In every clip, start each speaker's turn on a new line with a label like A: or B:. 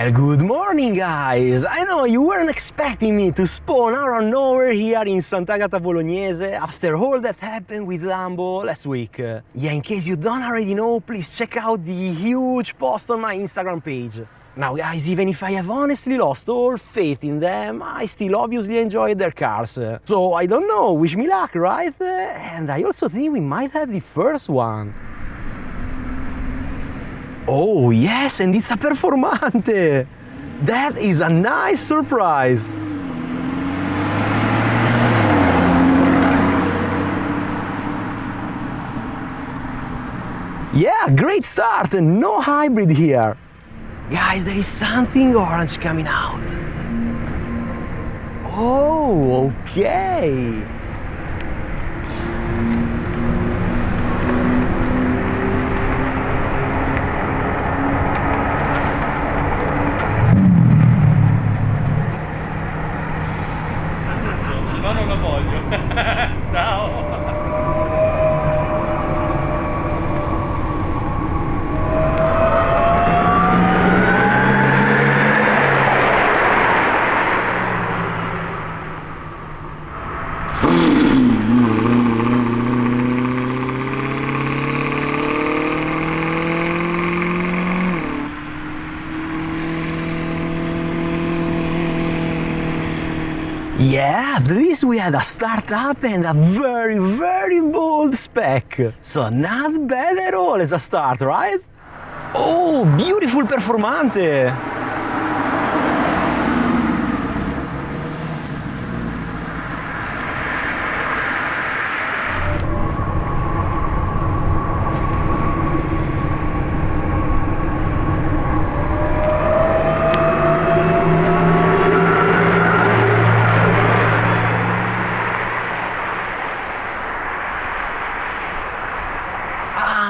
A: Well, good morning guys! I know you weren't expecting me to spawn out of nowhere here in Sant'Agata Bolognese after all that happened with Lambo last week. Yeah, in case you don't already know, please check out the huge post on my Instagram page. Now guys, even if I have honestly lost all faith in them, I still obviously enjoy their cars. So I don't know, wish me luck, right? And I also think we might have the first one. Oh yes, and it's a Performante! That is a nice surprise! Yeah, great start! No hybrid here! Guys, there is something orange coming out. Oh, okay!
B: No, non lo voglio. Ciao.
A: Yeah, at least we had a startup and a very bold spec. So not bad at all as a start, right? Oh, beautiful Performante!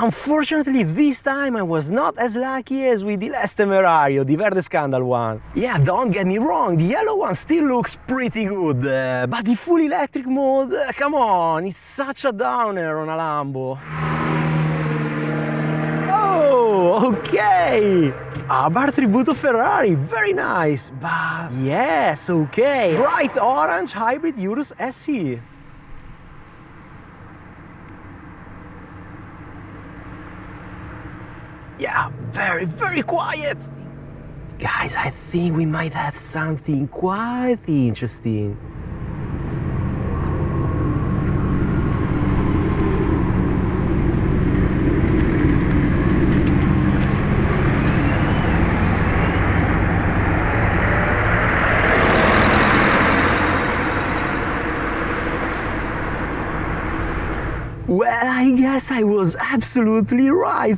A: Unfortunately, this time I was not as lucky as with the last Temerario, the Verde Scandal one. Yeah, don't get me wrong, the yellow one still looks pretty good, but the full electric mode, come on, it's such a downer on a Lambo. Oh, okay! A bar tributo Ferrari, very nice, but yes, okay. Bright orange hybrid Urus SE. Yeah, very quiet. Guys, I think we might have something quite interesting. Well, I guess I was absolutely right.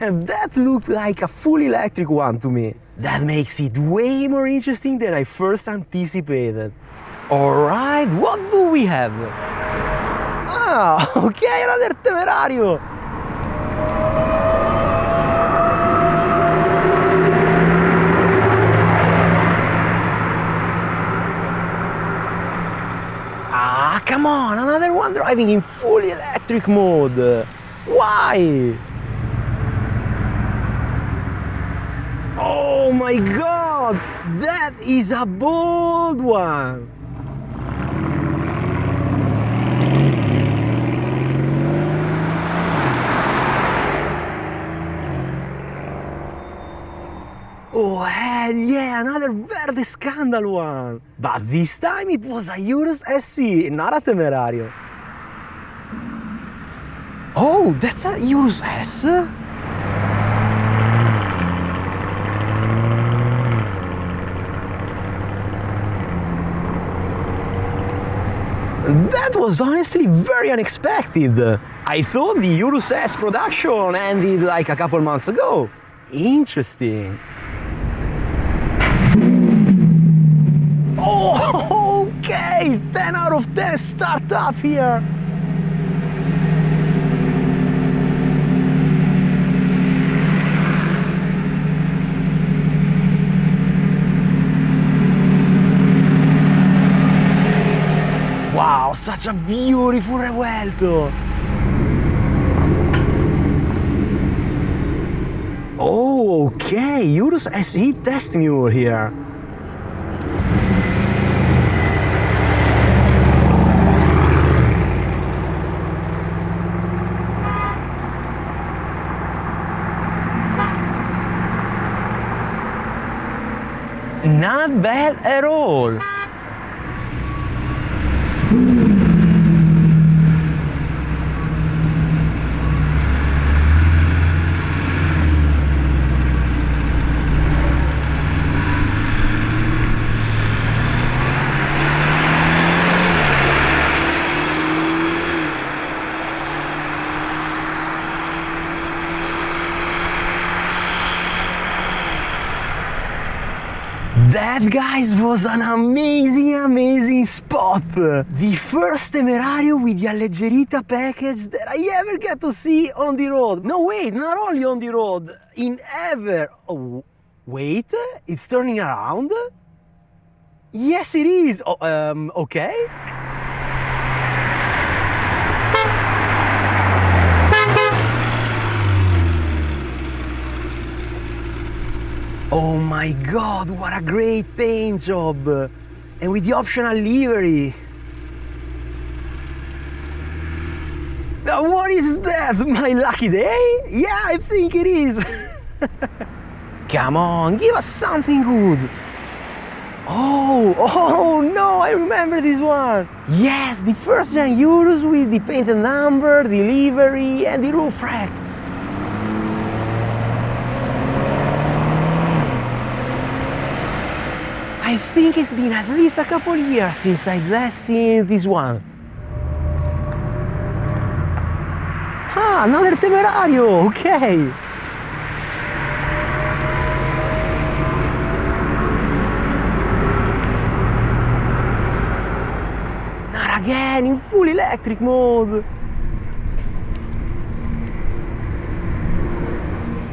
A: That looked like a full electric one to me. That makes it way more interesting than I first anticipated. Alright, what do we have? Ah, okay, another Temerario! Ah, come on, another one driving in full electric mode. Why? Oh my god, that is a bold one. Oh hell yeah, another Verde Scandal one! But this time it was a Urus SE, not a Temerario. Oh, that's a Urus S? That was honestly very unexpected. I thought the Urus S production ended like a couple months ago. Interesting. Oh, okay! 10 out of 10 startup here! Wow, such a beautiful Revuelto! Oh, Oh, okay, Urus SE test mule here. Not bad at all. That, guys, was an amazing spot! The first Temerario with the Alleggerita package that I ever get to see on the road. No, wait, not only on the road, in ever. Oh, wait, it's turning around? Yes, it is. Oh, okay. Oh my god, what a great paint job! And with the optional livery! What is that? My lucky day? Yeah, I think it is! Come on, give us something good! Oh no, I remember this one! Yes, the first gen Urus with the painted number, the livery and the roof rack! I think it's been at least a couple years since I've last seen this one. Ah, another Temerario, okay. Not again, in full electric mode.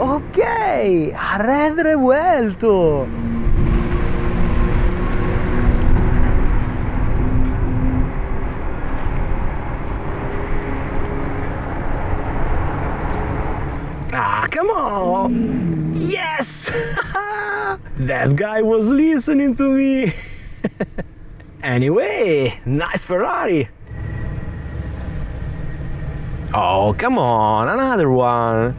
A: Okay, a red Revuelto. Ah, come on! Yes! That guy was listening to me! Anyway, nice Ferrari! Oh, come on, another one!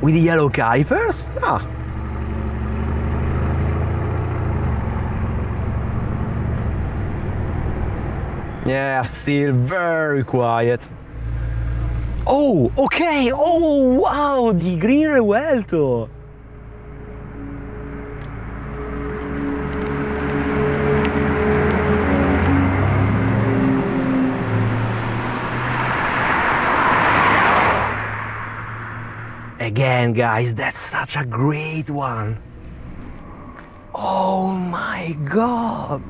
A: With the yellow calipers? Ah. Yeah, still very quiet. Oh, okay! Oh, wow! The green Revuelto! Again, guys, that's such a great one! Oh my god!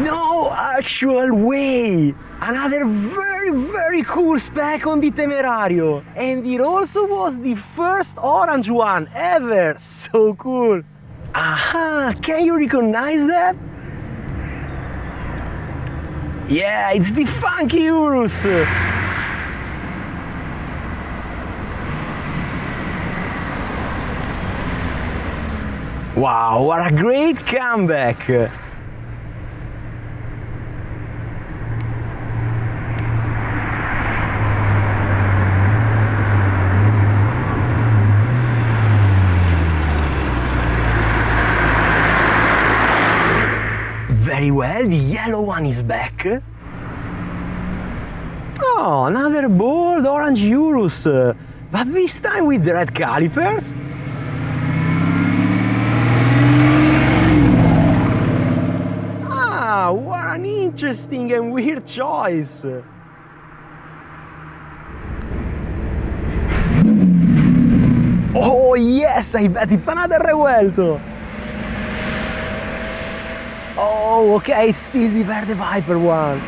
A: No actual way! Another very cool spec on the Temerario! And it also was the first orange one ever! So cool! Aha! Can you recognize that? Yeah, it's the funky Urus! Wow, what a great comeback! Very well, the yellow one is back. Oh, another bold orange Urus, but this time with the red calipers. Ah, what an interesting and weird choice. Oh yes, I bet it's another Revuelto. Oh, okay, it's still the Verde Viper one.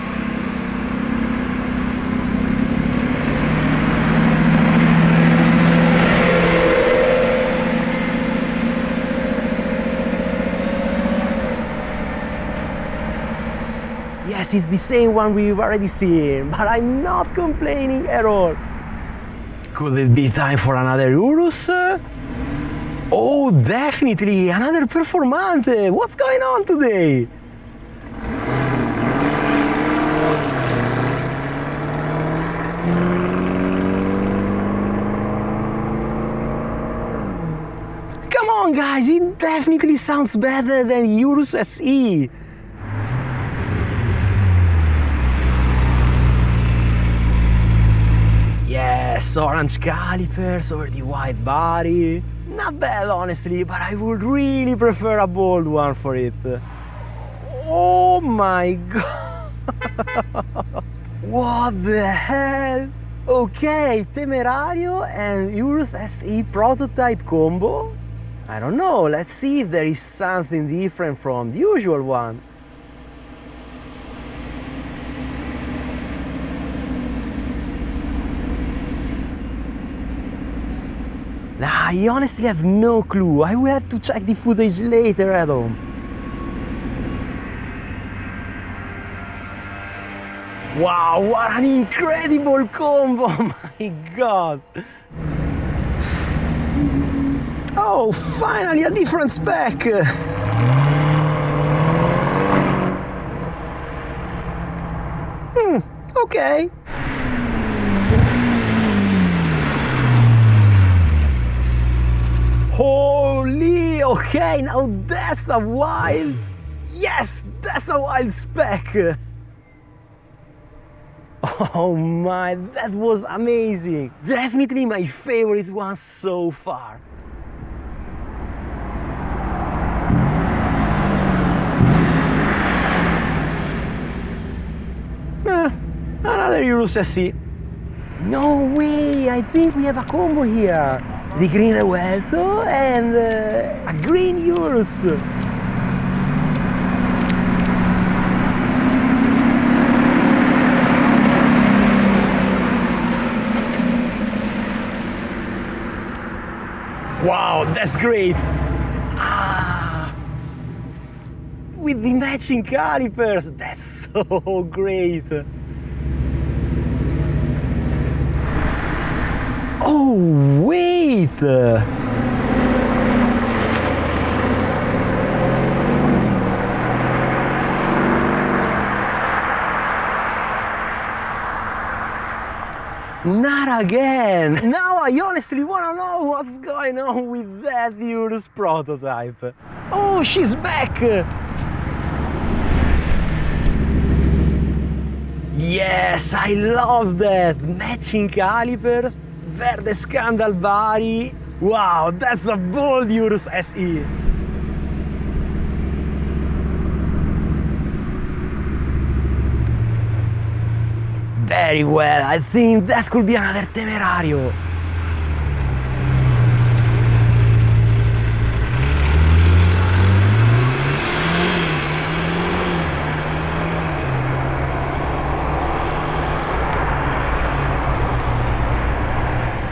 A: Yes, it's the same one we've already seen, but I'm not complaining at all. Could it be time for another Urus? Oh, definitely, another Performante! What's going on today? Come on guys, it definitely sounds better than Urus SE. Yes, orange calipers over the white body. Not bad honestly, but I would really prefer a bold one for it. Oh my god! What the hell? Okay, Temerario and Urus SE prototype combo? I don't know, let's see if there is something different from the usual one. Nah, I honestly have no clue. I will have to check the footage later at home. Wow, what an incredible combo! My god! Oh, finally a different spec! Okay. Holy, okay, now that's a wild... Yes, that's a wild spec! Oh my, that was amazing! Definitely my favorite one so far. Another Urus SE. No way, I think we have a combo here. The green Revuelto and a green Urus. Wow, that's great! With the matching calipers, that's so great! Oh, wait! Not again! Now I honestly wanna know what's going on with that Urus prototype. Oh, she's back! Yes, I love that! Matching calipers, verde scandal body. Wow, that's a bold Urus SE! Very well, I think that could be another Temerario.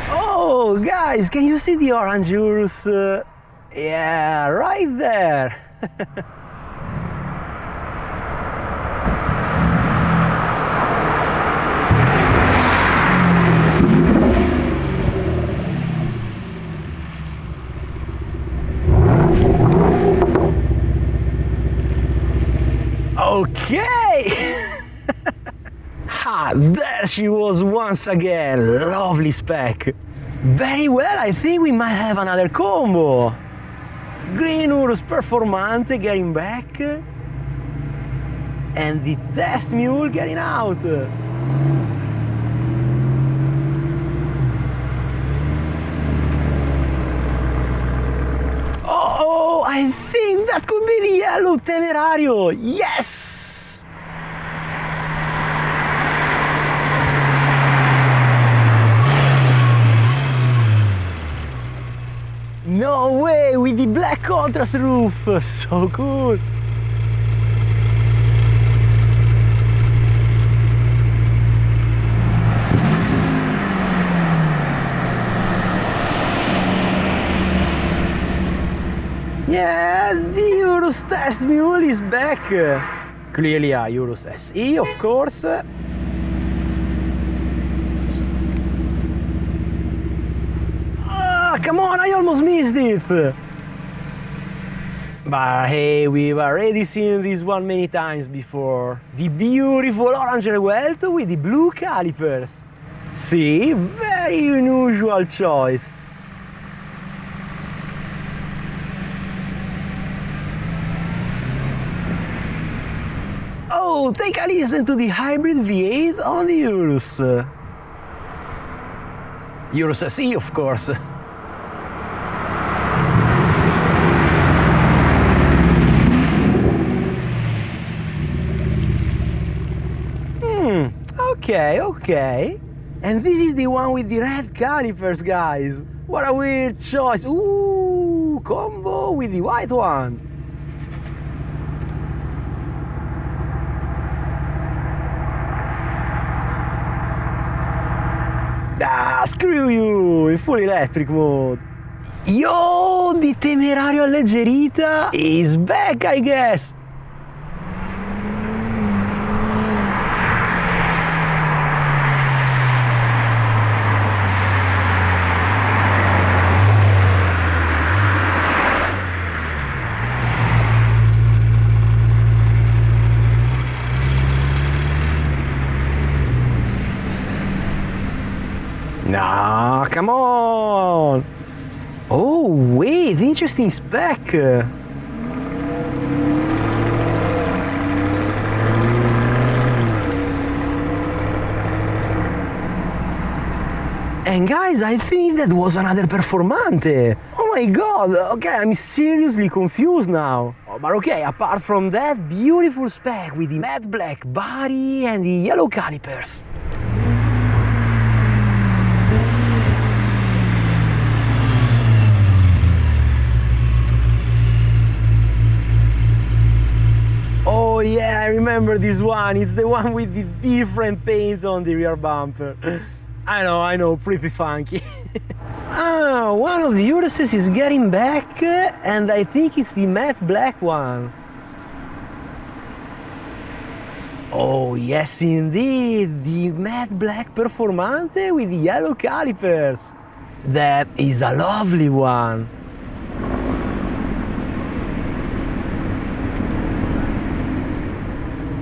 A: Oh, guys, can you see the orange Urus? Yeah, right there. Okay! Ha! There she was once again! Lovely spec! Very well, I think we might have another combo! Green Urus Performante getting back and the test mule getting out! Oh, I think that could be the yellow Temerario! Yes! No way, with the black contrast roof! So cool! Yeah, the Urus test mule is back! Clearly a Urus SE, of course. Ah, come on, I almost missed it! But hey, we've already seen this one many times before. The beautiful orange Revuelto with the blue calipers. See, very unusual choice. Oh, take a listen to the hybrid V8 on the Urus. Urus SE, of course. Okay. And this is the one with the red calipers, guys. What a weird choice. Ooh, combo with the white one. Ah, screw you, in full electric mode. Yo, the Temerario Alleggerita is back, I guess. Nah, come on! Oh, wait, interesting spec! And guys, I think that was another Performante! Oh my god, okay, I'm seriously confused now. Oh, but okay, apart from that, beautiful spec with the matte black body and the yellow calipers. Oh yeah, I remember this one. It's the one with the different paint on the rear bumper. I know, pretty funky. Ah, one of the Uruses is getting back, and I think it's the matte black one. Oh yes, indeed, the matte black Performante with the yellow calipers. That is a lovely one.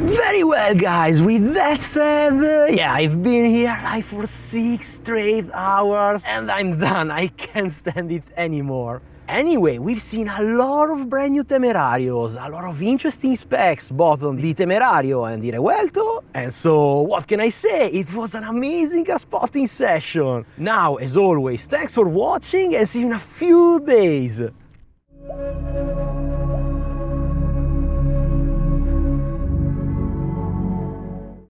A: Very well, guys, with that said, yeah, I've been here like for 6 straight hours and I'm done, I can't stand it anymore. Anyway, we've seen a lot of brand new Temerarios, a lot of interesting specs, both on the Temerario and the Revuelto, and so what can I say? It was an amazing Carspotting session. Now, as always, thanks for watching and see you in a few days.